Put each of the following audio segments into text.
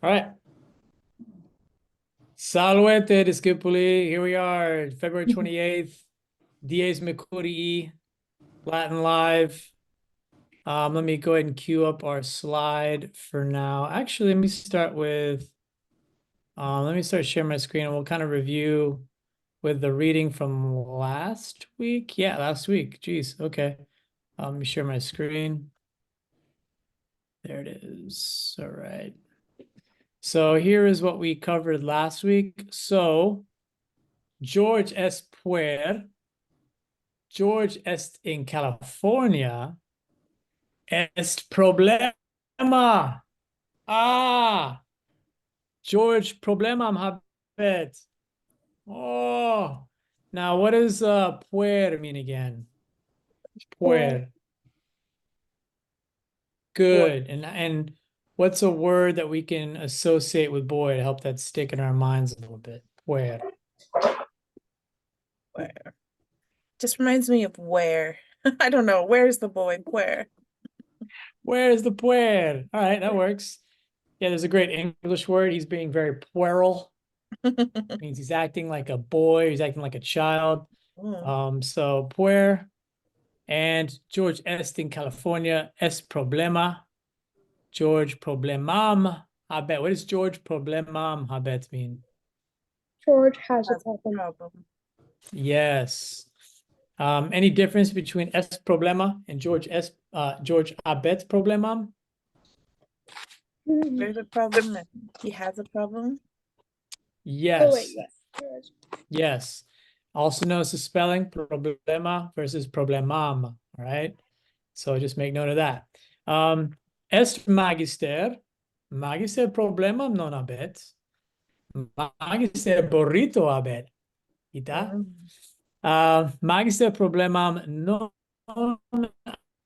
All right. Salvete, discipuli. Here we are, February 28th. Dies Mercurii, Latin Live. Let me go ahead and queue up our slide for now. Actually, let me start sharing my screen and we'll kind of review with the reading from last week. Yeah, last week. Geez, okay. Let me share my screen. There it is. All right. So here is what we covered last week. So George es in California. Est problema. Ah, George problemam habet. Oh, now what does puer mean again? Puer. Good. And what's a word that we can associate with boy to help that stick in our minds a little bit? Puer. Where? Just reminds me of where. I don't know. Where's the boy? Where? Where's the puer? All right, that works. Yeah, there's a great English word. He's being very puerile. Means he's acting like a boy, he's acting like a child. So puer. And George est in California, es problema. George problemam habet. What does George problemam habet mean? George has a Has a problem. problem. Yes. Any difference between es problema and George habet problemam? There's a problem and he has a problem. Yes. Oh, wait, yes. George. Yes. Also known as the spelling problema versus problemam. All right. So just make note of that. Est magister problemam non habet. Magister burrito habet. Ita? Magister problemam non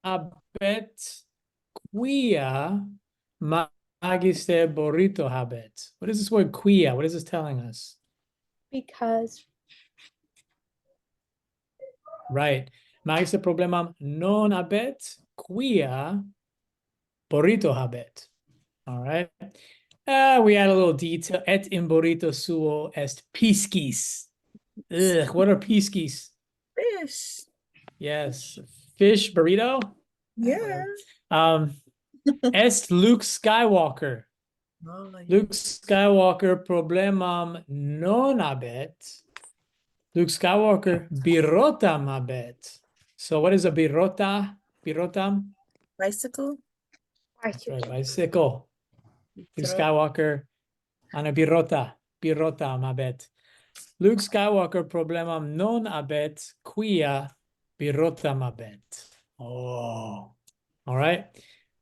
habet quia magister burrito habet. What is this word quia? What is this telling us? Because. Right. Magister problemam non habet quia burrito habet. All right. We add a little detail. Et in burrito suo est piscis. Ugh, what are piscis? Fish. Yes. Fish burrito? Yeah. Est Luke Skywalker. Oh, yeah. Luke Skywalker problemam non habet. Luke Skywalker birotam habet. So what is a birota? Birotam? Bicycle. That's right, bicycle. Luke Throw. Skywalker on a birotam habet. Luke Skywalker problemam non habet quia birotam habet. Oh, all right.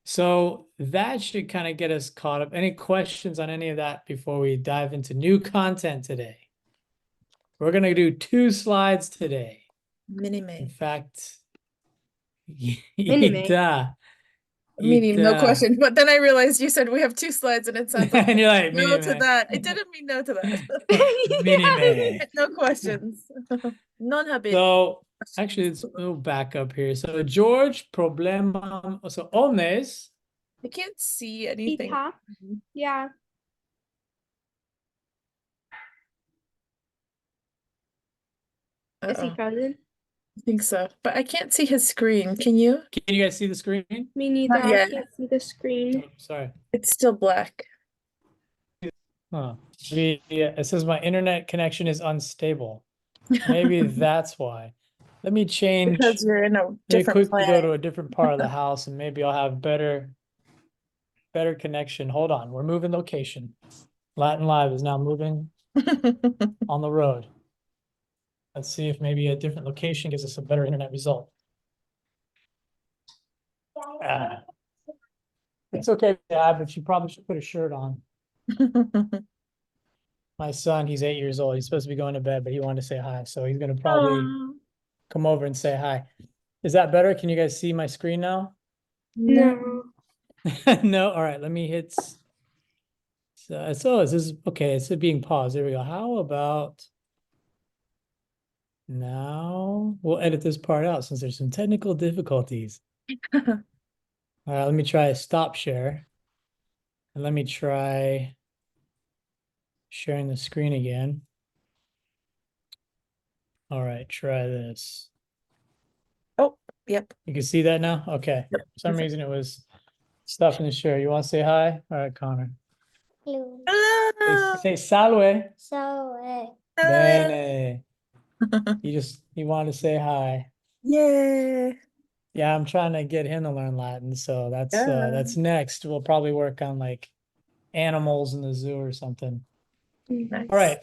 So that should kind of get us caught up. Any questions on any of that before we dive into new content today? We're going to do 2 slides today. Mini-me. In fact, Mini-me. Meaning no question. But then I realized you said we have 2 slides and it sounds like and you're like, no to that. It didn't mean no to that. Mini-me. No questions. Non-habit. So actually, let's move back up here. So George problemam. So omnes. I can't see anything. Ita. Yeah. Is he frozen? I think so, but I can't see his screen. Can you? Can you guys see the screen? Me neither. Not I yet. can't see the screen. Oh, sorry. It's still black. Huh. Yeah, it says my internet connection is unstable. Maybe that's why. Let me change. Because you're in a Let me different quickly go to planet. a different part of the house and maybe I'll have better connection. Hold on. We're moving location. Latin Live is now moving on the road. Let's see if maybe a different location gives us a better internet result. It's okay, Dad, but you probably should put a shirt on. My son, he's 8 years old. He's supposed to be going to bed, but he wanted to say hi. So he's going to probably come over and say hi. Is that better? Can you guys see my screen now? No. No? All right, let me hit. So is this okay? It's being paused. There we go. How about now? We'll edit this part out since there's some technical difficulties. All right, let me try stop share. And let me try Sharing the screen again. All right, try this. Oh, yep. You can see that now? Okay. Yep, For some perfect. reason it was stuff in the share. You want to say hi? All right, Connor. Hello. Hello. Say salve. So, Bene. You want to say hi. Yay. Yeah, I'm trying to get him to learn Latin, so that's next. We'll probably work on like animals in the zoo or something. Nice. All right.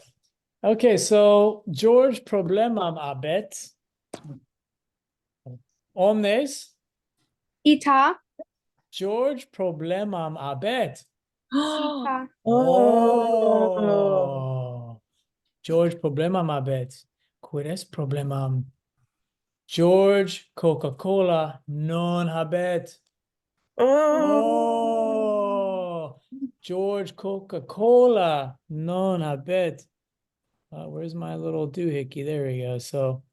Okay, so George problemam abet. Omnes. Ita. George problemam abet. Ita. Oh. Oh. George problemam abet. Quid est problemam? George Coca-Cola non habet. Oh. Oh, George Coca-Cola non habet. Where's my little doohickey? There we go. So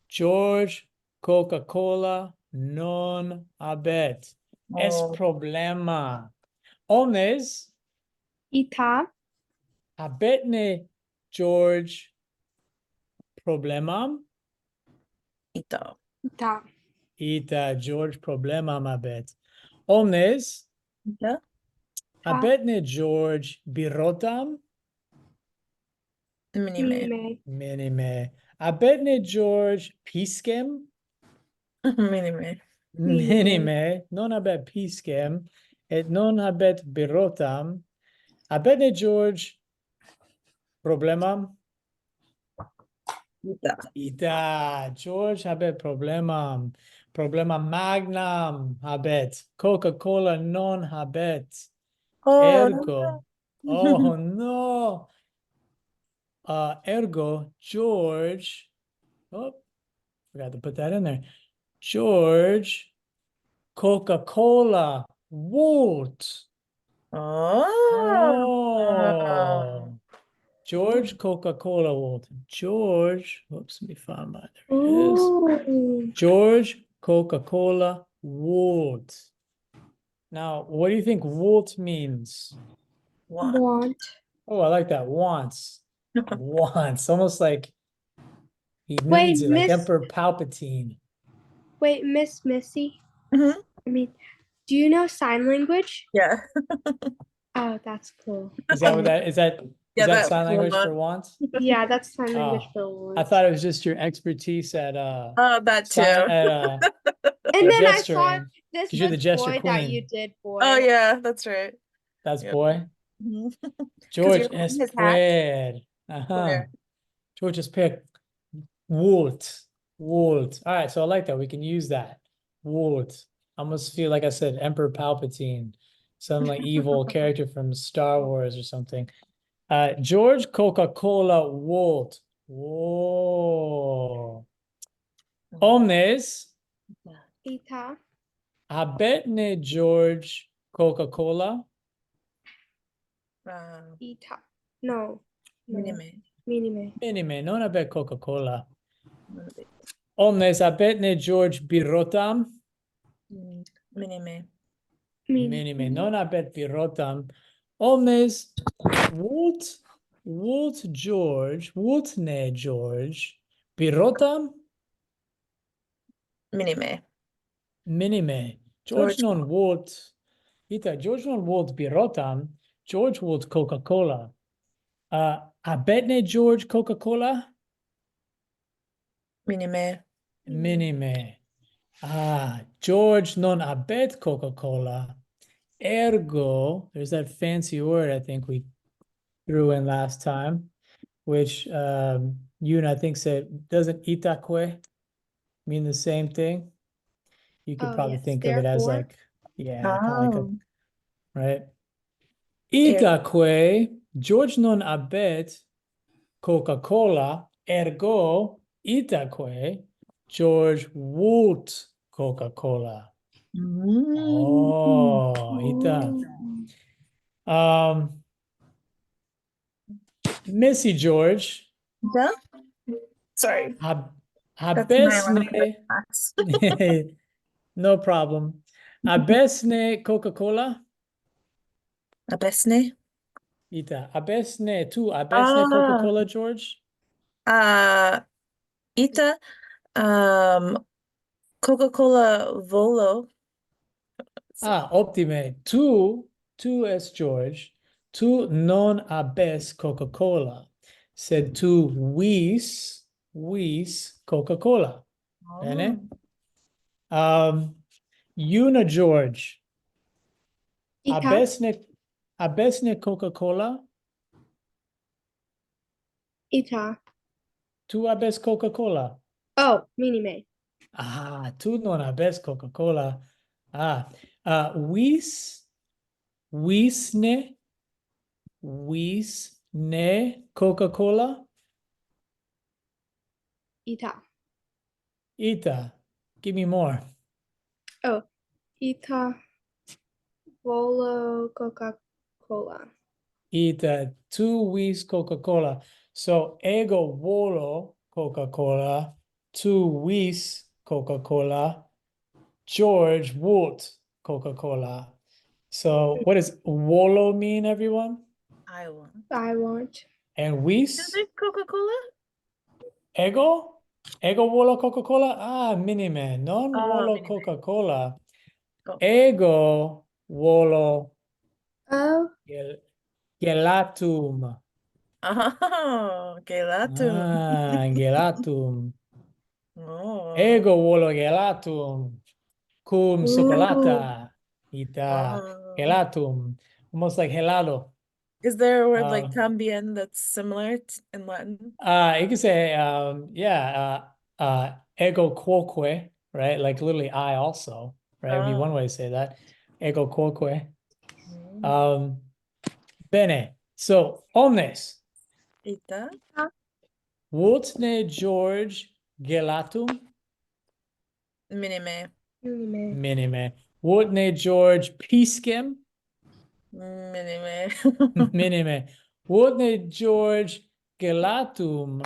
George Coca-Cola non habet. Es Oh. problema. Omnes Ita. habetne George problemam. Ito. Ita. Ita George problemam habet. Omnes Yeah. habetne George birotam. Minime. Minime. Minime. Habetne George piscem. Minime. Minime. Non habet piscem. Et non habet birotam. Habetne George problemam. Ito. Ita. George habet problemam. Problema magnam habet. Coca-Cola non habet. Oh. Ergo. Oh no. Ergo George. Oh, forgot to put that in there. George Coca-Cola Vult. Oh. George Coca-Cola Vult. George, whoops, let me find my, there it is. Ooh. George Coca-Cola Vult. Now, what do you think Vult means? Want. Oh, I like that. Wants. Wants. Almost like he Wait, needs it, like Miss. Emperor Palpatine. Wait, Miss Missy. Mhm. I mean, do you know sign language? Yeah. Oh, that's cool. Is that what that is that Yeah, is that that sign language one. for wants? Yeah, that's sign language Oh, for I want. thought it was just your expertise at Oh, that too. sign at And then I saw gesturing. this 'Cause you're the was gesture boy that you queen. did, boy. Oh yeah, that's right. That's Yep. boy. Mhm. George you're wearing es his hat. puer. Puer. George es puer. Wolt. Wolt. All right, so I like that. We can use that. Wolt. I almost feel like I said Emperor Palpatine, some like evil character from Star Wars or something. George Coca-Cola Wolt. Whoa. Omnes Ita. habetne George Coca-Cola. Ita. No. No. Minime. Minime. Minime, non habet Coca-Cola. Omnes habetne George Birotam. Minime. Minime, non habet Birotam. Omnes Wolt George, Woltne George Birotam. Minime. Minime. George George. non Wolt. Ita, George non Wolt Birotam. George Wolt Coca-Cola. Habetne George Coca-Cola. Minime. Minime. George non habet Coca-Cola. Ergo, there's that fancy word I think we threw in last time, which you and I think said, doesn't itaque mean the same thing? You could Oh, probably yes. think of it as Therefore. like, yeah, kind of like a, Oh. right? Itaque, George non habet Coca-Cola, ergo itaque, George Wolt Coca-Cola. Oh, ita. Missy George, Yeah? Sorry. hab That's my habesne, class. no problem. Habesne Coca-Cola. Abesne. Ita. Abesne Coca-Cola, George? Ita, Coca-Cola Volo. Optime. Tu es George. Tu non abes Coca-Cola. Sed tu vis Coca-Cola. Bene? Una George. Ita. Abesne Coca-Cola. Ita. Tu abes Coca-Cola. Oh, minime. Tu non abes Coca-Cola. Wisne Coca-Cola. Ita. Ita. Give me more. Oh, Ita. Volo Coca-Cola. Ita. Tu vis Coca-Cola. So ego volo Coca-Cola. Tu vis Coca-Cola. George Vult Coca-Cola. So what does volo mean, everyone? I want. I want. And Is vis? it Coca-Cola? Ego? Ego volo Coca-Cola? Minime. Non volo Minime. Coca-Cola. Oh. Ego volo Oh, gelatum. Gelato. Gelatum. Oh. Ego volo gelatum. Cum chocolata. Ita. Oh. Gelatum. Almost like helado. Is there a word like Uh, tambien that's similar in Latin? You can say, ego quoque, right? Like literally I also, right? Would be one way to say that. Ego quoque. Mm. Bene. So, omnes. Ita. Vultne George gelatum. Minime. minime. Minime. Vultne George piscem. Minime. Minime. Vultne George gelatum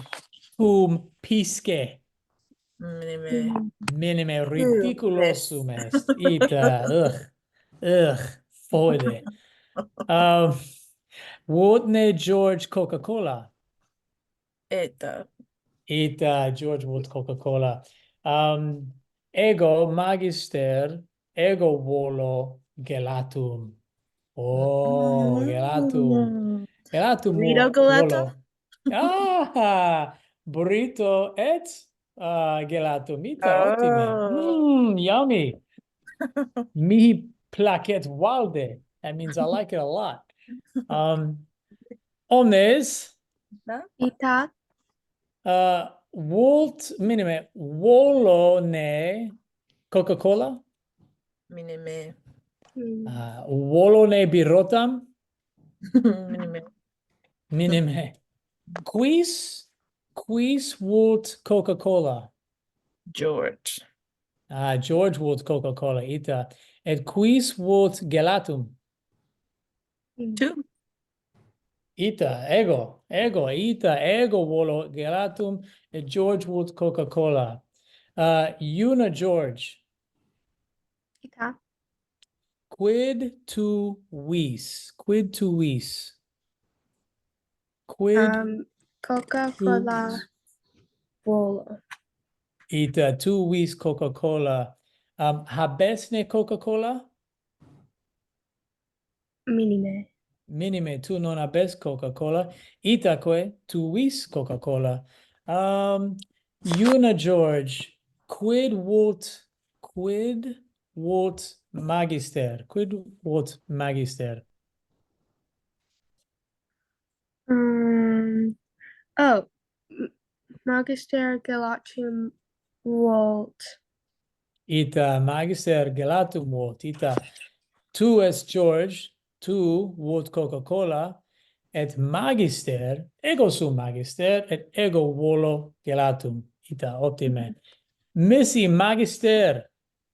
cum pisce. Minime. Minime This. ridiculosum est. Ita. Foide. Wotne George Coca-Cola. Ita. Ita George Wood Coca-Cola. Ego magister, ego volo gelatum. Oh, gelatum. Gelatum Burrito gelato? volo. Burrito et gelatum. Ita optime. Oh. Yummy. Mihi placet valde. That means I like it a lot. Omnes, Ita. Vult minime, volo ne Coca-Cola, Minime. volo ne birotam, Minime. minime. Quis vult Coca-Cola. George. George vult Coca-Cola, ita. Et quis vult gelatum. Two. Ita, ita, volo gelatum, et George vult Coca-Cola. Una George. Ita. Quid tu vis? Quid tu vis? Quid tu Coca-Cola Volo. ita tu vis Coca-Cola? Habesne Coca-Cola? Minime. Minime tu non habes Coca-Cola. Itaque tu vis Coca-Cola. Una George. Quid vult magister? Quid vult magister? Oh, Magister Galatum Volt. Ita magister gelatum vult. Ita tu es George, tu vult Coca-Cola, et magister, ego sum magister, et ego volo gelatum. Ita optime. Missy magister,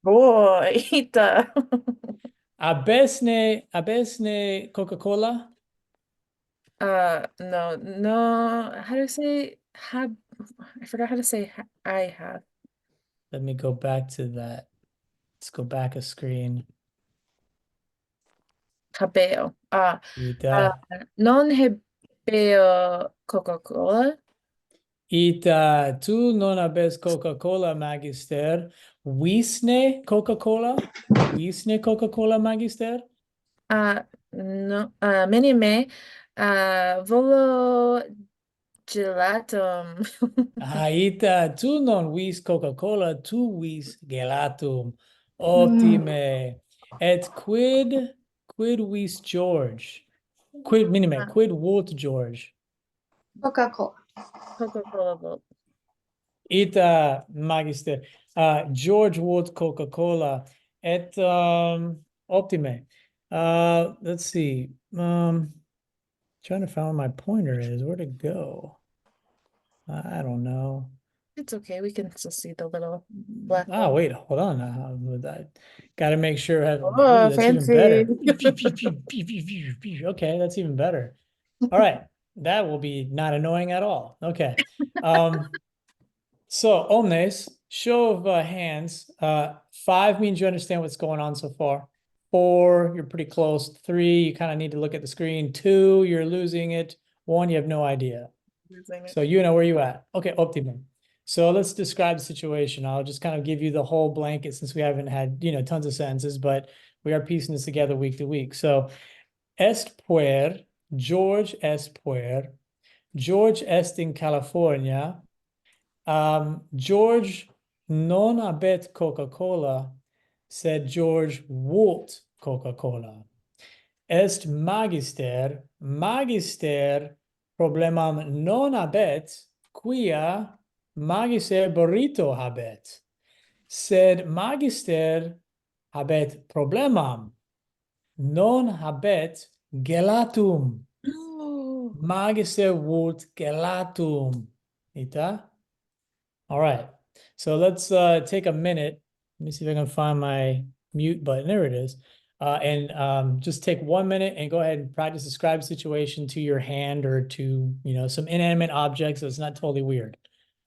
Boy, Ita. abesne Coca-Cola. No. How do you say have? I forgot how to say I have. Let me go back to that. Let's go back a screen. habeo. Ita. Non hebeo Coca-Cola. Ita, tu non habes Coca-Cola, magister. Wisne Coca-Cola? Wisne Coca-Cola, magister? No, minime, volo gelatum. Ita, tu non vis Coca-Cola, tu vis gelatum. Optime. Et quid vis George? Quid minime, quid vult George? Coca-Cola. Coca-Cola Vult. Ita, magister. George vult Coca-Cola. Et optime. Let's see. Trying to find where my pointer is. Where'd it go? I don't know. It's okay, we can still see the little black Ah, one. wait, hold on. I gotta make sure. Oh, That's even fancy. better. Okay, that's even better. All right, that will be not annoying at all. Okay. So omnes, show of hands. 5 means you understand what's going on so far. 4, you're pretty close. 3, you kind of need to look at the screen. 2, you're losing it. 1, you have no idea. So you know where you at. Okay, optimum. So let's describe the situation. I'll just kind of give you the whole blanket since we haven't had, tons of sentences, but we are piecing this together week to week. So est puer, George est puer, George est in California. George non habet Coca-Cola, said George vult Coca-Cola. Est magister, magister problemam non habet, quia magister burrito habet. Sed magister habet problemam non habet gelatum. Magister vult gelatum. Ita? All right. So let's take a minute. Let me see if I can find my mute button. There it is. And just take 1 minute and go ahead and practice describe situation to your hand or to, some inanimate objects. So it's not totally weird.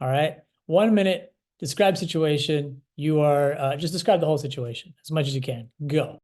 All right. 1 minute, describe situation. You are just describe the whole situation as much as you can. Go.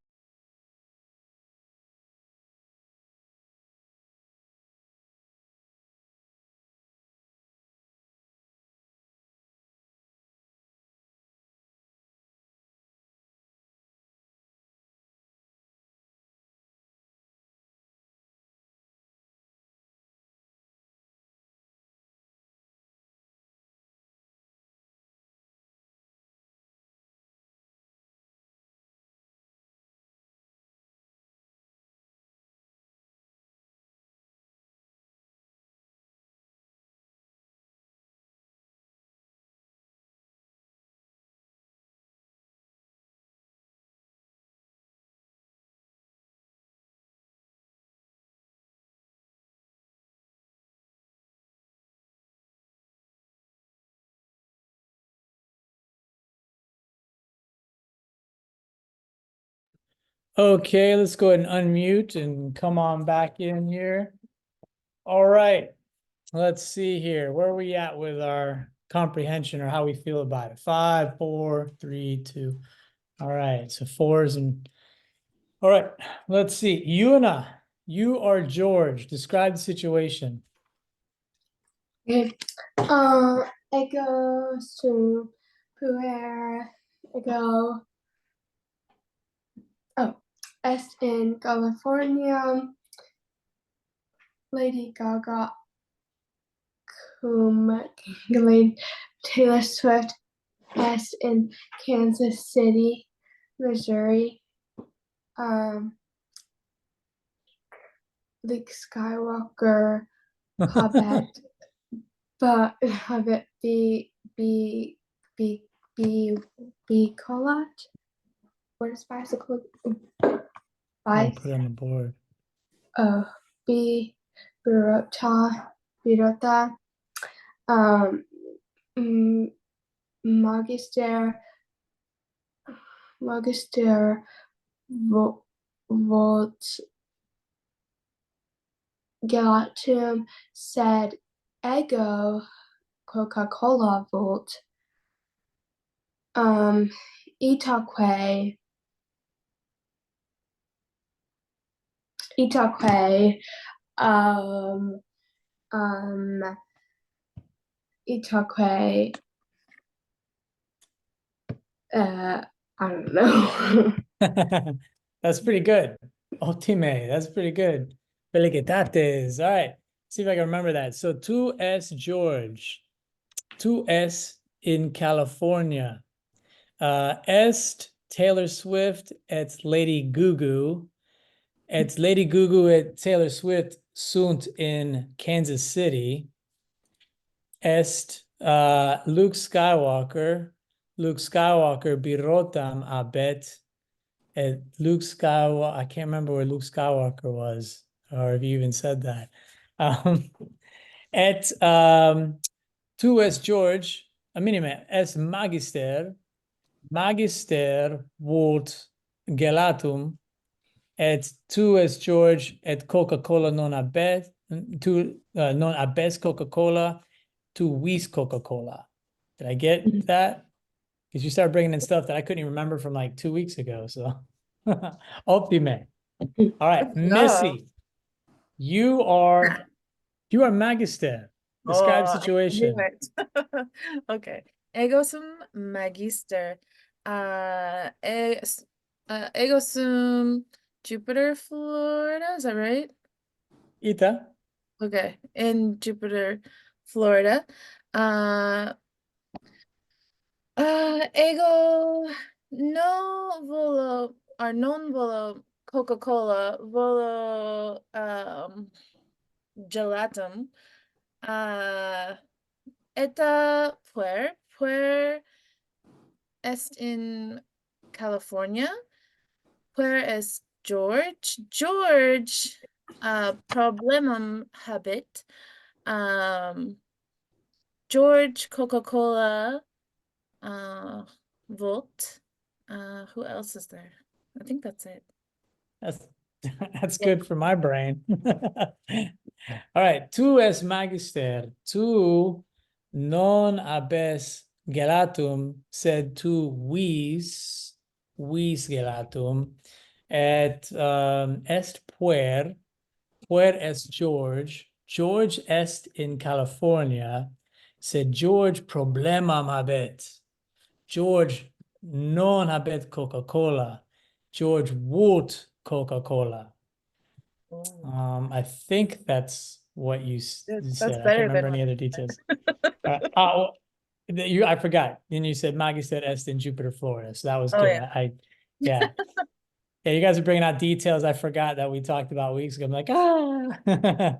Okay, let's go ahead and unmute and come on back in here. All right. Let's see here. Where are we at with our comprehension or how we feel about it? 5, 4, 3, 2. All right. So 4s and all right. Let's see. Yuna, you are George. Describe the situation. Okay. It goes to where it go. Oh, est in California. Lady Gaga, cum Taylor Swift, est in Kansas City, Missouri. Luke Skywalker, Hobbit, but Hobbit be collage. What is bicycle? I'll put it on the board. Be birota, magister volt gelatum, said ego Coca-Cola volt itaque Itaque, um, um, Itaque, I don't know. That's pretty good. Otime, that's pretty good. Felicidades. All right. See if I can remember that. So 2S George. 2S in California. Est Taylor Swift at Lady Gugu. It's Lady Gugu at Taylor Swift sunt in Kansas City. Est Luke Skywalker. Luke Skywalker birotam abet. At Luke Skywalker, I can't remember where Luke Skywalker was, or if you even said that. At 2S George, a minime, es magister vult gelatum et 2S George et Coca-Cola non abet, non abes Coca-Cola, tu vis Coca-Cola. Did I get that? Because you started bringing in stuff that I couldn't even remember from like 2 weeks ago. So, optime. All right, Good job. Missy, you are magister. Describe Oh, I situation. knew it. Okay. Ego sum magister. Ego sum Jupiter, Florida. Is that right? Ita. Okay. In Jupiter, Florida. Ego no volo or non volo Coca-Cola volo gelatum. Eta puer est in California. Puer est George. George problemum habit. George Coca-Cola Vult. Who else is there? I think that's it. That's that's Yeah. good for my brain. All right, tu es magister, tu non habes gelatum, sed tu vis gelatum, et est puer est George, George est in California, sed George problemam habet, George non habet Coca-Cola, George vult Coca-Cola. Oh, I think that's what you that's said. I can't better than remember any what other details. I forgot. Then you said Magister Est in Jupiter, Florida. So that was Oh good. yeah. Yeah. Yeah, you guys are bringing out details I forgot that we talked about weeks ago. I'm like, ah.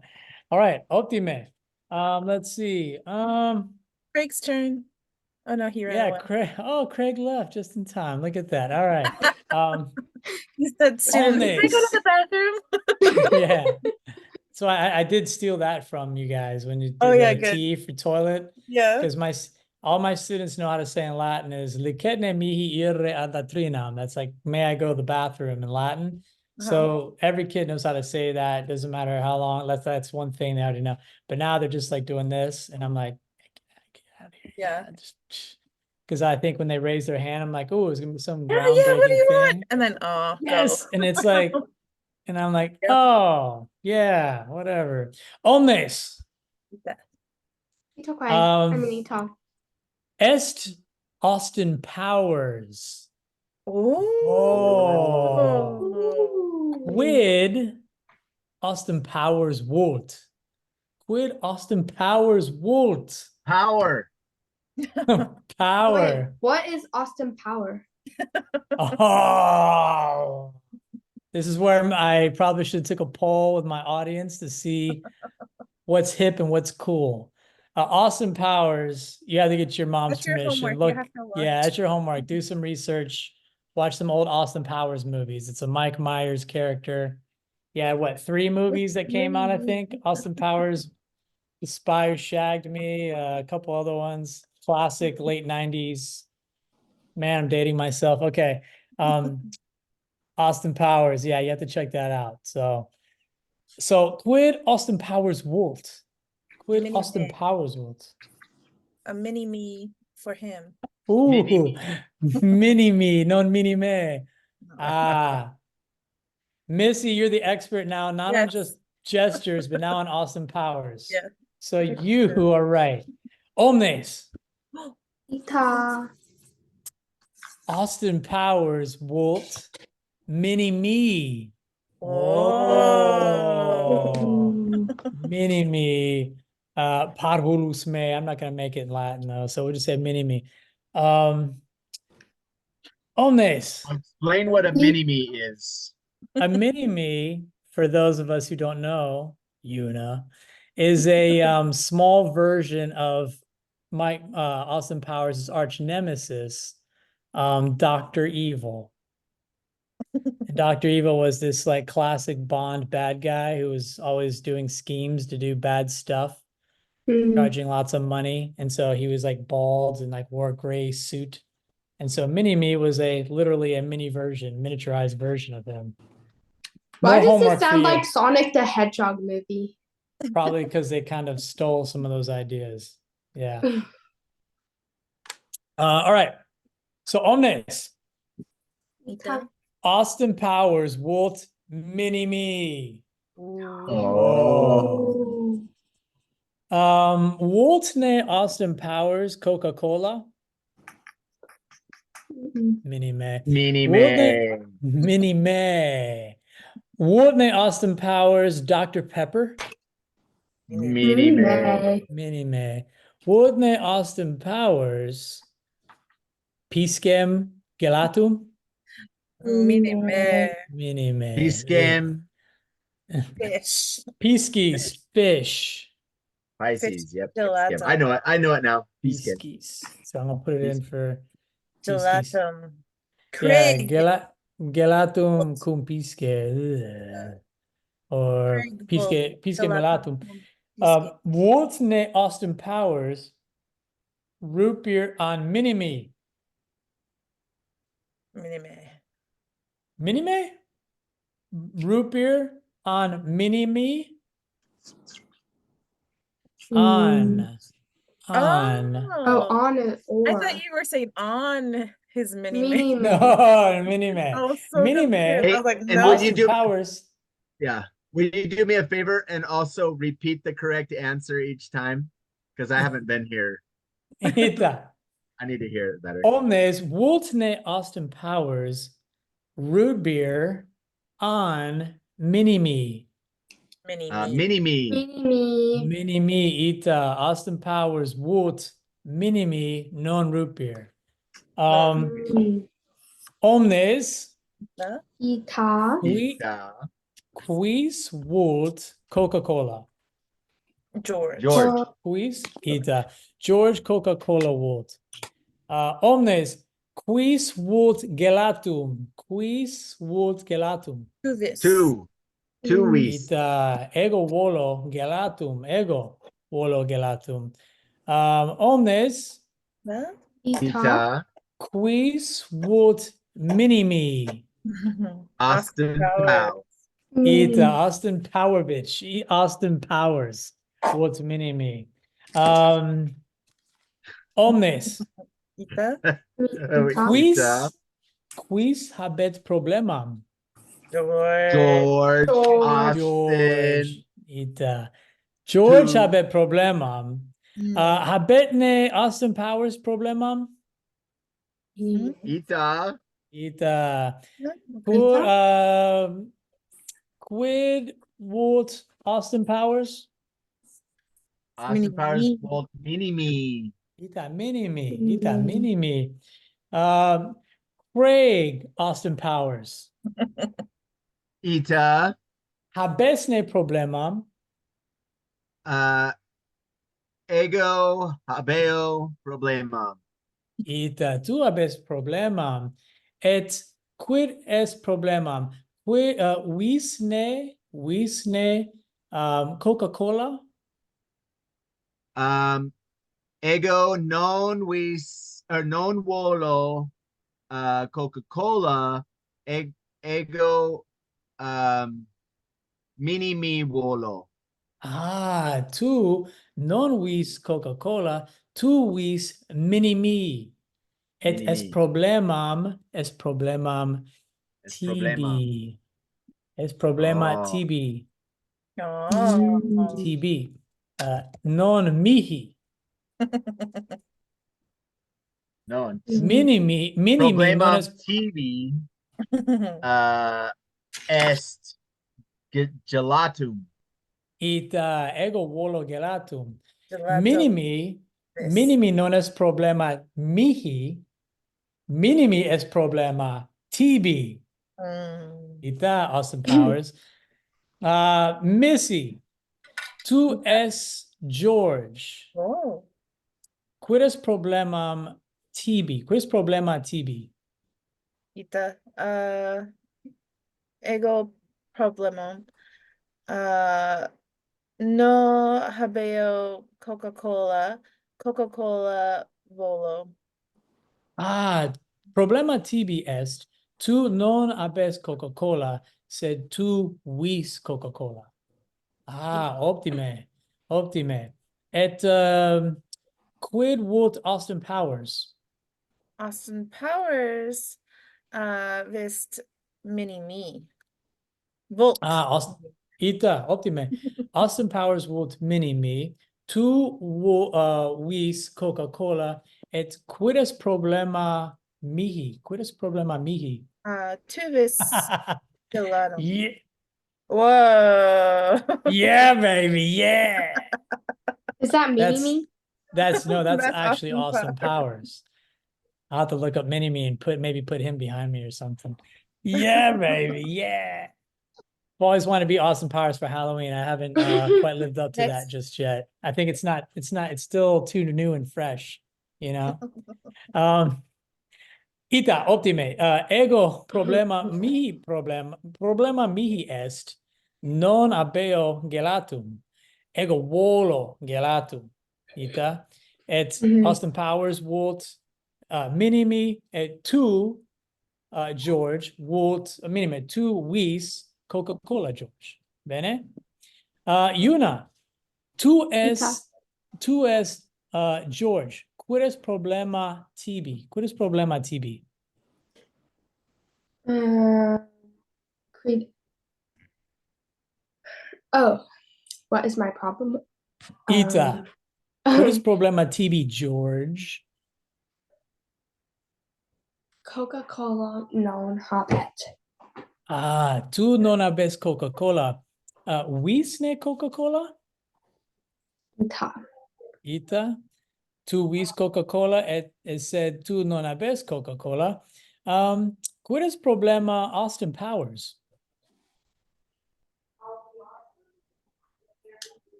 All right, Optime. Let's see. Craig's turn. Oh no, he ran Yeah, away. Craig. Oh, Craig left just in time. Look at that. All right. He said, student, can I go to the bathroom? Yeah. So I did steal that from you guys when you Oh did yeah, the good. T for toilet, Yeah. because all my students know how to say in Latin is "licetne mihi ire ad latrinam." That's like, may I go to the bathroom in Latin. So every kid knows how to say that. Doesn't matter how long. That's one thing they already know. But now they're just like doing this, and I'm like, get out of here. Yeah. Just because I think when they raise their hand, I'm like, oh, it's gonna be some Oh yeah, what do groundbreaking you want? thing. And then go. Yes, and it's like. And I'm like, Yep. oh, yeah, whatever. Omnes. Itaque, I mean Um, Ita. Est Austin Powers. Oh. Oh. Quid Austin Powers Wult. Quid Austin Powers Wult. Power. Wait, Power. what is Austin Power? Oh. This is where I probably should have took a poll with my audience to see what's hip and what's cool. Austin Powers, you have to get your mom's That's your permission. homework. You Look, have to watch. yeah, that's your homework. Do some research. Watch some old Austin Powers movies. It's a Mike Myers character. Yeah, what, 3 movies that came out, I think? Austin Powers, The Spy Who Shagged Me, a couple other ones. Classic late 90s. Man, I'm dating myself. Okay. Austin Powers. Yeah, you have to check that out. So quid Austin Powers Wult. Quid Mini Austin me. Powers Wult. A mini me for him. Ooh, mini me, non mini me. Ah, Missy, you're the expert now, not on Yes. just gestures, but now on awesome powers. Yeah. So you are right. Omnes. Ita. Austin Powers, Walt, Mini Me. Oh. Mini Me. Parvulus me. I'm not gonna make it in Latin though, so we'll just say Mini Me. Omnes. Explain what a mini-me is. A mini me, for those of us who don't know, Yuna, is a small version of Mike Austin Powers' arch nemesis, Dr. Evil. And Dr. Evil was this like classic Bond bad guy who was always doing schemes to do bad stuff, charging lots of money. And so he was like bald and like wore a gray suit. And so Mini Me was literally a miniaturized version of him. Why More does homework it sound for you. like Sonic the Hedgehog movie? Probably because they kind of stole some of those ideas. Yeah. All right. So Omnes, Ita. Austin Powers, Walt, Mini Me. Oh. Walt ne Austin Powers, Coca-Cola. Mini Me. Mini-me. Mini Me. Walt ne Austin Powers, Dr. Pepper. Mini-me. Mini Me. Walt ne Austin Powers, Piscem Gelatum. Mini-me. Mini Me. Piscem. Fish. Piskies, fish. Pisces. Yep. Gelato. Yep. I know it. I know it now. Piscem. Piskies. So I'm gonna put it in for piskies. Gelatum. Yeah, Craig. gelatum cum pisce. Ugh. Or Craig pisce Gelatum. melatum. What's ne Austin Powers? Root beer on Mini Me. Mini-me. Mini Me? Root beer on Mini Me? On. Oh, on it or I thought you were saying on his mini-me. Mini Me. No, Mini Me. I was so Mini Me. confused. I was like, And no. would you Austin do- Powers. Yeah. Will you do me a favor and also repeat the correct answer each time? Because I haven't been here. Ita. I need to hear it better. Omnes Wultne Austin Powers root beer on Mini Me. Mini-me. Mini-me. Mini Me. Mini Me Ita Austin Powers Wult Mini Me non root beer. Omnes Ita. quis Wult Coca-Cola. George. Quis Ita George Coca-Cola Wult. Omnes quis Wult gelatum. Quis Wult gelatum. Do this. Two weeks. Ita ego volo gelatum. Ego volo gelatum. Omnes Ita. quis Wult mini me. Austin Powers. Ita Austin Power bitch. Austin Powers. Wult mini me. Omnes Ita. quis habet problemam. George. Austin. George. Ita. George Two. habet problemam. Habet ne Austin Powers problemam. Ita. Ita. Quid Walt Austin Powers? Austin Powers. Walt Mini-me. Ita mini me. Ita mini me. Craig Austin Powers. Ita. Habes ne problemam. Ego habeo problemam. Ita tu habes problemam. Et quid est problemam? Quid wisne Coca-Cola? Ego non vis or non volo Coca-Cola ego mini me volo. Tu non vis Coca-Cola, tu vis mini me. Et Mini est me. problemam Es tibi. Es problema Oh. tibi. Oh. TB. Non mihi. No. Minimi non Problema es TV est gelatum. ita ego volo gelatum. Gelato. Minimi non es problema mihi. Minimi es problema TB. Ita Austin Powers. Missy. Tu es George. Oh. Quid es problemam TB? Quid es problema TB? Ita. Ego problemum. No habeo Coca-Cola. Coca-Cola volo. Problema TB est tu non habes Coca-Cola, sed tu vis Coca-Cola. Optime, optime. Et quid vult Austin Powers? Austin Powers. Vist mini me. Vult. Ita, optime. Austin Powers vult mini me. Tu vis Coca-Cola. Et quid est problema mihi? Quid est problema mihi? Tu vis gelato. Yeah, Whoa. yeah, baby, yeah. Is that That's Mini-Me? that's That's actually Austin Austin Powers. I'll have to look up Mini-Me and maybe put him behind me or something. Yeah, baby, yeah. I've always wanted to be Austin Powers for Halloween. I haven't quite lived up to that Next. just yet. I think it's still too new and fresh, you know. Ita optime. Ego problema mihi est non habeo gelatum. Ego volo gelatum. Ita. Et Austin Powers vult minimi et tu George vult minimi tu vis Coca-Cola George. Bene? Yuna, tu es George. Quid es problema TB? Quid es problema TB? Quid. Oh, what is my problem? Ita. Quid es problema TB, George? Coca-Cola non habet. Tu non habes Coca-Cola. Vis ne Coca-Cola? Ta. Ita. Tu vis Coca-Cola et sed tu non habes Coca-Cola. Quid es problema Austin Powers?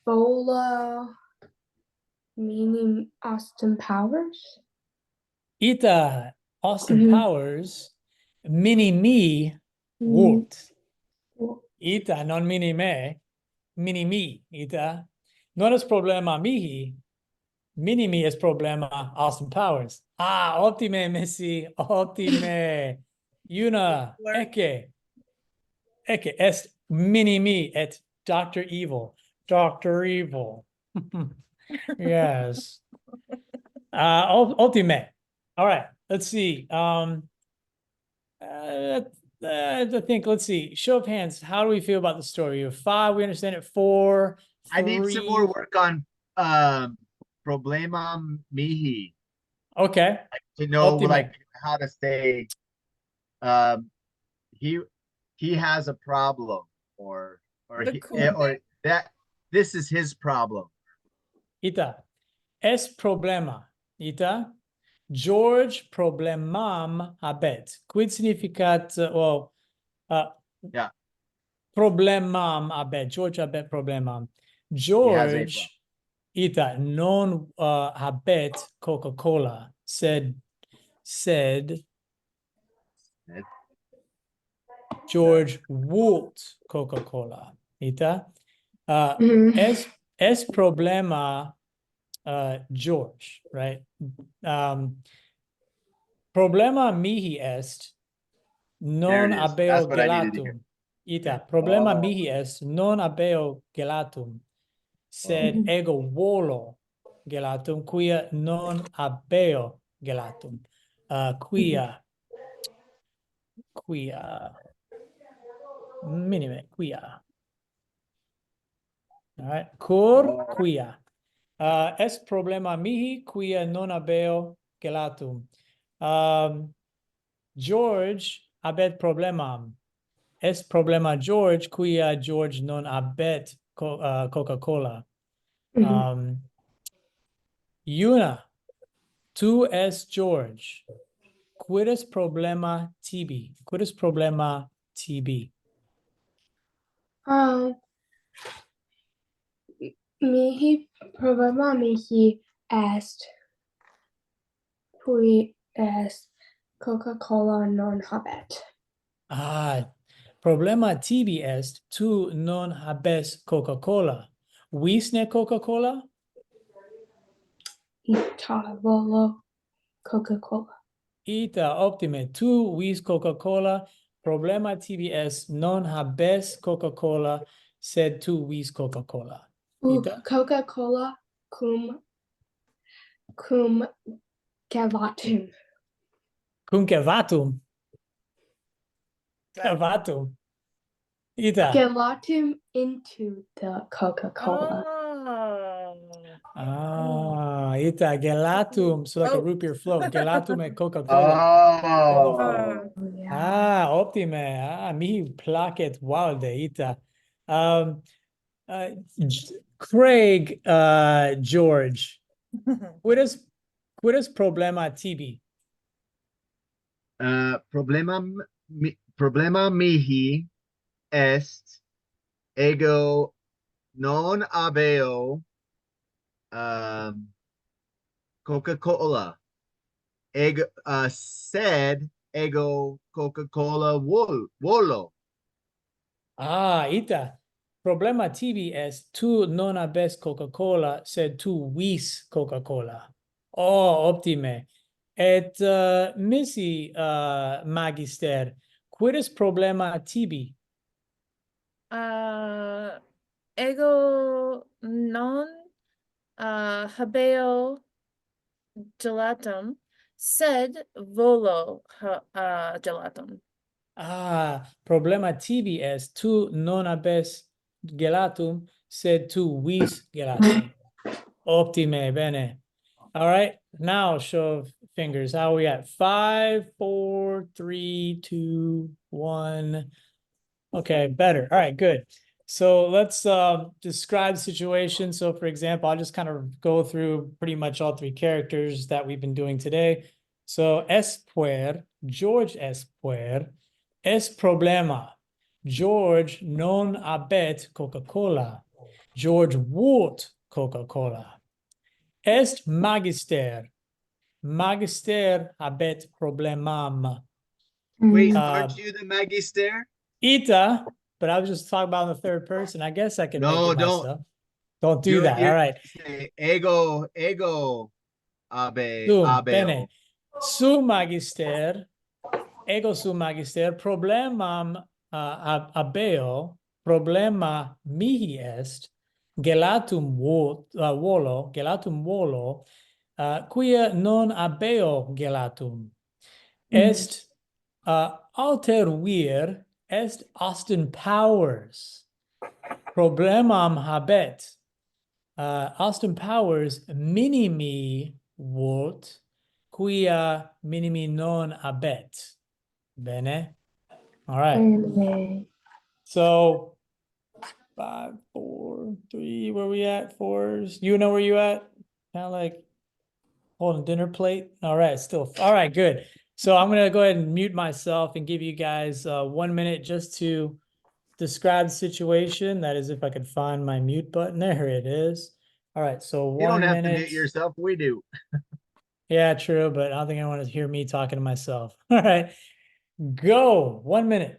Vola meaning Austin Powers. Ita Austin Powers mini me vult. Ita non mini me ita non es problema mihi mini me es problema Austin Powers. Optime Missy, optime. Una ecce est mini me et Dr. Evil. Dr. Evil. Yes. Ultimate. All right, let's see. I think, let's see. Show of hands. How do we feel about the story? You have 5, we understand it. 4, 3. I need some more work on problema mihi. Okay. To know Ultimate. like how to say he has a problem or that this is his problem. Ita. Es problema. Ita. George problemam habet. Quid significat, Yeah. Problemam habet. George habet problemam. George, ita, non habet Coca-Cola, said George vult Coca-Cola. Ita. Es problema George, right? Problema mihi est non habeo gelatum. Ita, problema mihi est non habeo gelatum, sed ego volo gelatum, quia non habeo gelatum. Quia quia. Minime, quia. All right. Cur quia. Est problema mihi quia non habeo gelatum. George habet problemam. Est problema George quia George non habet Coca-Cola. Mhm. Una, tu es George. Quid est problema tibi? Quid est problema tibi? Mihi problema mihi est qui est Coca-Cola non habet. Problema tibi est tu non habes Coca-Cola. Vis ne Coca-Cola? Ita volo Coca-Cola. Ita optime, tu vis Coca-Cola. Problema tibi est non habes Coca-Cola, sed tu vis Coca-Cola. Ita? Coca-Cola cum gelatin. Cum cevatum. Cevatum. Ita. Gelatin into the Coca-Cola. Ita gelatum. So like a Oh. root beer float. Gelatum e Coca-Cola. Oh, Oh, yeah. Optime. Mihi placet valde, ita. Uh, Craig, George, quid is problema tibi? problema mihi est ego non habeo Coca-Cola. Ego, sed ego Coca-Cola volo. Ita. Problema tibi est tu non habes Coca-Cola, sed tu vis Coca-Cola. Optime. Et misi, magister, quid is problema tibi? Ego non habeo gelatum, sed volo gelatum. Problema tibi est tu non habes gelatum, sed tu vis gelatum. Optime, bene. All right, now show of fingers. How are we at? 5, 4, 3, 2, 1. Okay, better. All right, good. So let's describe the situation. So for example, I'll just kind of go through pretty much all three characters that we've been doing today. So espuer, George espuer, es problema. George non habet Coca-Cola. George would Coca-Cola. Est magister. Magister habet problemam. Wait, Mm. aren't you the magister? Ita, but I was just talking about in the third person. I guess I can make No, it don't. myself. Don't do that. All right. Say ego Sum, habeo. bene. Sum magister, ego sum magister, problemam abeo, problema mihi est, gelatum gelatum volo, quia non abeo gelatum. Est alter vir, est Austin Powers. Problemam habet. Austin Powers minimi vult, quia minimi non habet. Bene. All right. Anime. So 5, 4, 3. Where we at? Fours. You know where you at? Kind of like holding dinner plate. All right. Still. All right. Good. So I'm gonna go ahead and mute myself and give you guys 1 minute just to describe the situation. That is, if I could find my mute button. There it is. All right, so You don't 1 have to minute. mute yourself. We do. Yeah, true, but I don't think I want to hear me talking to myself. All right, go. 1 minute.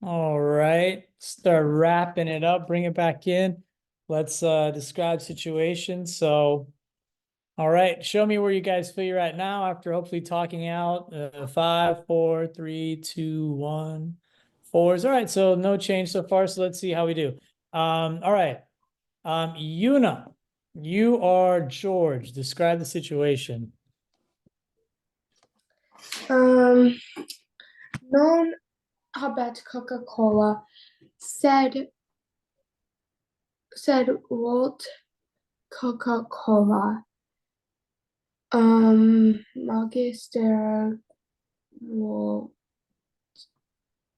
All right, start wrapping it up, bring it back in. Let's describe situation. So, all right, show me where you guys feel you're at now after hopefully talking out 5, 4, 3, 2, 1, 4s. All right, so no change so far. So let's see how we do. All right. Yuna, you are George. Describe the situation. Non habet Coca-Cola said Walt Coca-Cola. Magister will.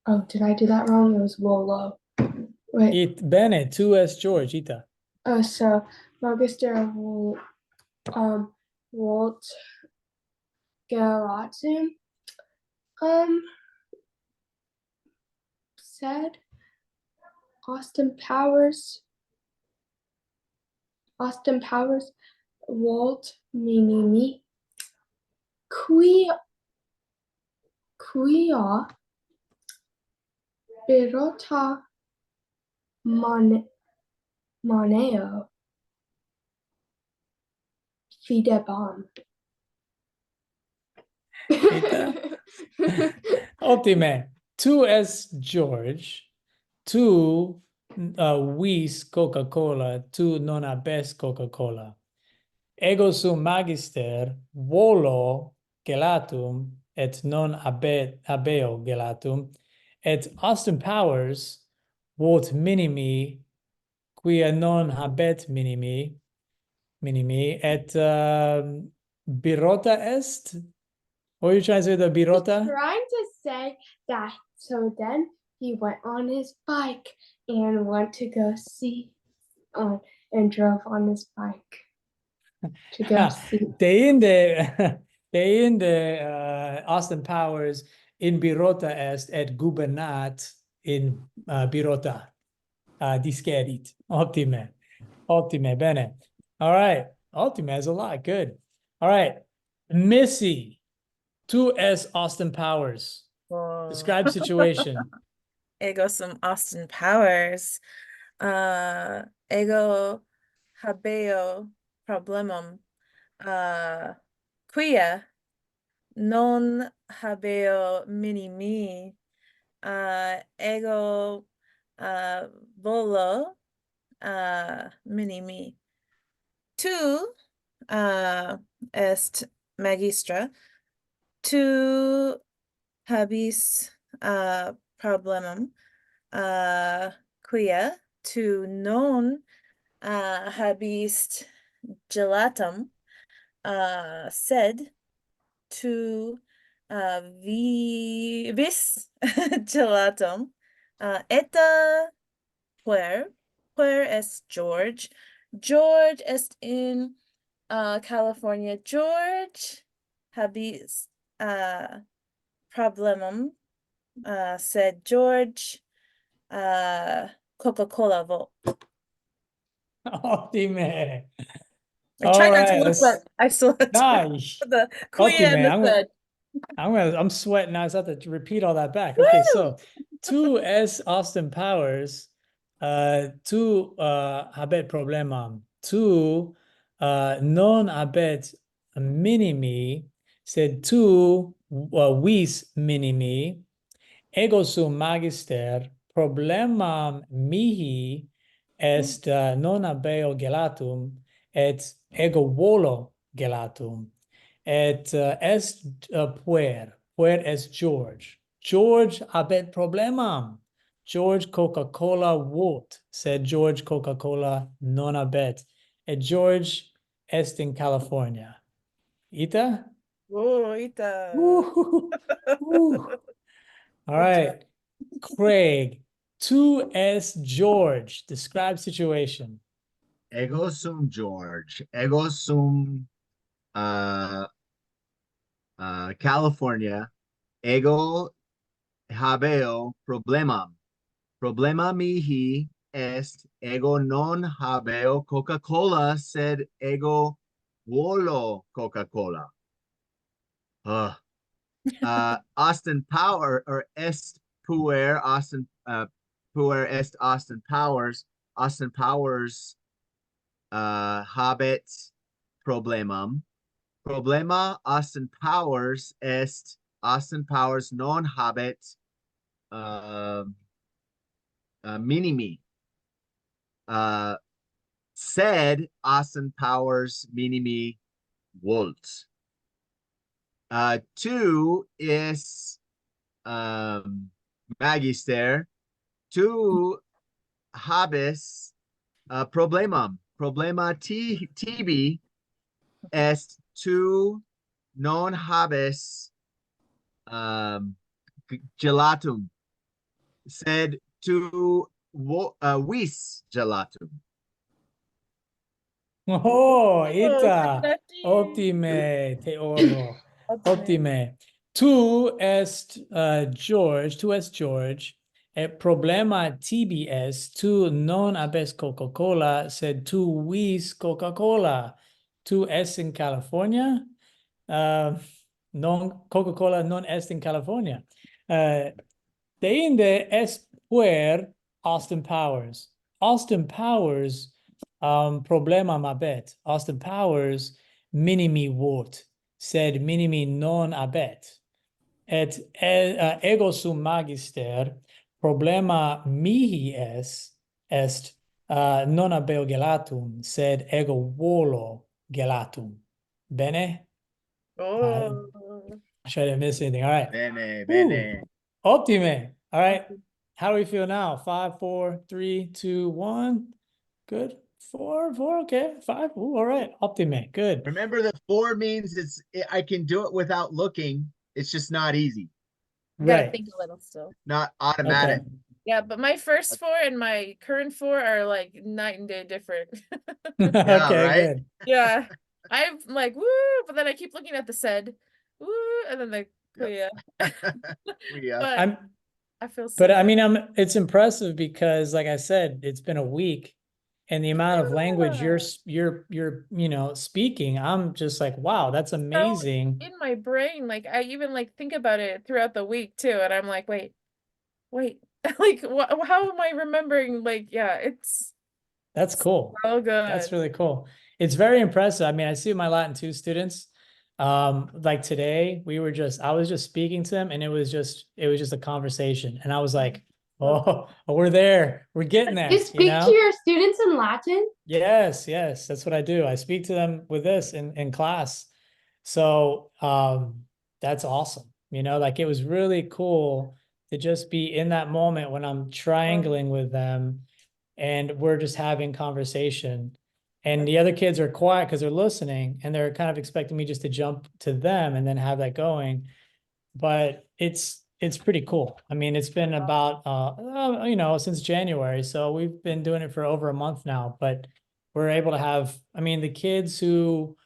Oh, did I do that wrong? It was Wolo. Wait. It bene, 2S George, Ita. So Magister will Walt Geratim said Austin Powers Walt Minimi Quia Birota Moneo Fidebam. Ita. Ottime. 2S George. 2 vis Coca-Cola. 2 non abes Coca-Cola. Ego sum magister volo gelatum et non habeo gelatum et Austin Powers vot minimi quia non habet minimi et birota est. What are you trying to say, the birota? Trying to say that. So then he went on his bike and went to go see and drove on his bike to go see. They in the Austin Powers in birota est et gubernat in birota discedit. Ottime. Bene. All right. Ottime is a lot. Good. All right. Missy, 2S Austin Powers. Whoa. Describe situation. Ego some Austin Powers. Ego habeo problemum. Quia non habeo minimi. Ego volo minimi. Tu est magistra. Tu habis problemum. Quia tu non habist gelatum, sed tu vivis gelatum, eta puer est George. George est in California. George habis problemum, said George, Coca-Cola Vult. Ottime. I tried not to All look, right. but I still had to Nice. put the quia and Ottime. the said. I'm sweating now. So I have to repeat all that back. Okay, so 2S Austin Powers, 2 habet problemam, 2 non habet minimi, said 2 vis minimi, ego sum magister problemam mihi est non habeo gelatum et ego volo gelatum. Et est puer est George. George habet problemam. George Coca-Cola vult, said George Coca-Cola non habet. Et George est in California. Ita? Oh, ita. Woo. Woo. All right. Craig, 2S George. Describe situation. Ego sum George. Ego sum California. Ego habeo problemam. Problema mihi est ego non habeo Coca-Cola, sed ego volo Coca-Cola. Austin Power or est puer, puer est Austin Powers. Austin Powers habet problemam. Problema Austin Powers est Austin Powers non habet minimi. Sed Austin Powers minimi Vult. Tu is magister. Tu habes problemam. Problema tibi est tu non habes gelatum. Sed tu vis gelatum. Oh, ita. Latin. Optime, te oro. Ultimate. Optime. Tu est George, tu est George. Et problema tibi est, tu non habes Coca-Cola, sed tu vis Coca-Cola. Tu es in California? Non, Coca-Cola non est in California. Deinde es puer Austin Powers. Austin Powers problema mabet. Austin Powers minimi vot, sed minimi non abet. Et ego sum magister problema mihi est non abeo gelatum, sed ego volo gelatum. Bene? Oh. Try to miss anything. All right. Bene, Ooh, bene. optime. All right. How do we feel now? 5, 4, 3, 2, 1. Good. 4, 4. Okay. 5. Ooh, all right. Optime. Good. Remember that 4 means I can do it without looking. It's just not easy, You gotta Right. think a little still. not automatic. Okay. Yeah, but my first 4 and my current 4 are like night and day different. Yeah, Okay, right? good. Yeah. I'm like, woo, but then I keep looking at the said, woo, and then like, oh, yeah. Yeah. But I'm I feel but I similar. mean it's impressive because like I said, it's been a week and the amount of language you're speaking, I'm just like, wow, that's So amazing. in my brain, like I even like think about it throughout the week too, and I'm like, wait, like how am I remembering? Like, yeah, it's That's cool. so That's good. really cool. It's very impressive. I mean, I see my Latin 2 students. Like today, I was just speaking to them and it was just a conversation. And I was like, oh, we're there. We're getting there, You speak to your students in Latin? Yes, that's what I do. I speak to them with this in class. So that's awesome. Like it was really cool to just be in that moment when I'm triangling with them and we're just having conversation. And the other kids are quiet because they're listening and they're kind of expecting me just to jump to them and then have that going. But it's pretty cool. I mean, it's been about since January. So we've been doing it for over a month now, but we're able to have, I mean, the kids who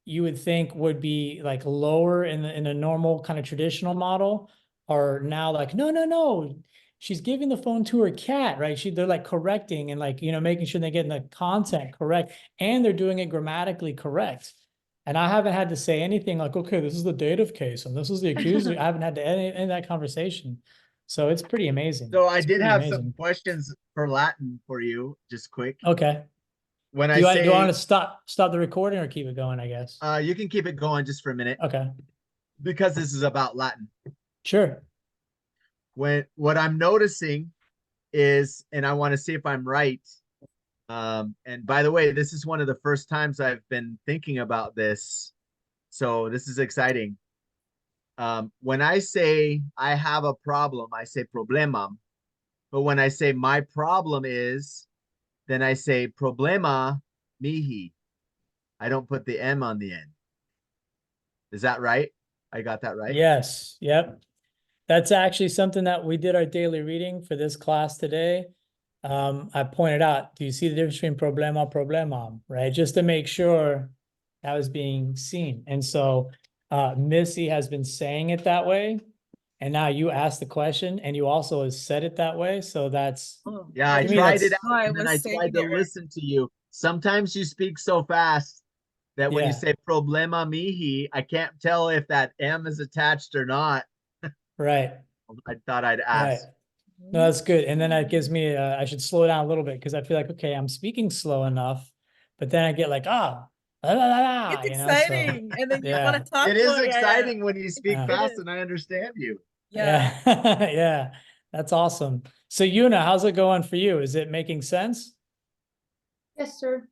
you would think would be like lower in a normal kind of traditional model are now like, no. She's giving the phone to her cat, right? They're like correcting and like, making sure they're getting the content correct and they're doing it grammatically correct. And I haven't had to say anything like, okay, this is the dative case and this is the accuser. I haven't had to end that conversation. So it's pretty amazing. So I It's did pretty have some amazing. questions for Latin for you, just quick. Okay. When Do I you want say to stop the recording or keep it going, I guess? you can keep it going just for a minute Okay. because this is about Latin. Sure. What I'm noticing is, and I want to see if I'm right. And by the way, this is one of the first times I've been thinking about this. So this is exciting. When I say I have a problem, I say problemam. But when I say my problem is, then I say problema mihi. I don't put the M on the end. Is that right? I got that right? Yes. Yep. That's actually something that we did our daily reading for this class today. I pointed out, do you see the difference between problema, problemam, right? Just to make sure that was being seen. And so Missy has been saying it that way. And now you asked the question and you also said it that way. So that's, Yeah, I to me, tried it that's, out and then I tried to listen to you. Sometimes you speak so fast that when you yeah, say problema mihi, I can't tell if that M is attached or not. right. I thought I'd Right. ask. No, that's good. And then that gives me, I should slow down a little bit because I feel like, okay, I'm speaking slow enough, but then I get like, la, la, la, la, It's you know, so exciting. And then you yeah. want to talk It is more. Yeah, yeah. exciting when you speak Yeah. fast is. and I understand you. Yeah. Yeah. Yeah. That's awesome. So Yuna, how's it going for you? Is it making sense? Yes, sir.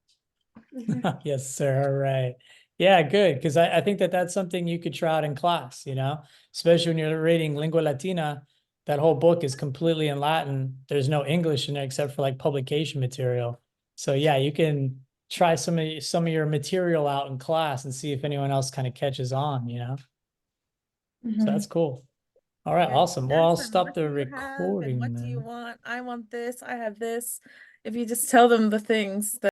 Mhm. Yes, sir. All right. Yeah, good. Because I think that that's something you could try out in class, you know, especially when you're reading Lingua Latina. That whole book is completely in Latin. There's no English in it except for like publication material. So yeah, you can try some of your material out in class and see if anyone else kind of catches on, you know. So that's cool. All right, Yeah, awesome. Well, I'll ask them, stop what do the you have and recording what do you then. want? I want this, I have this. If you just tell them the things that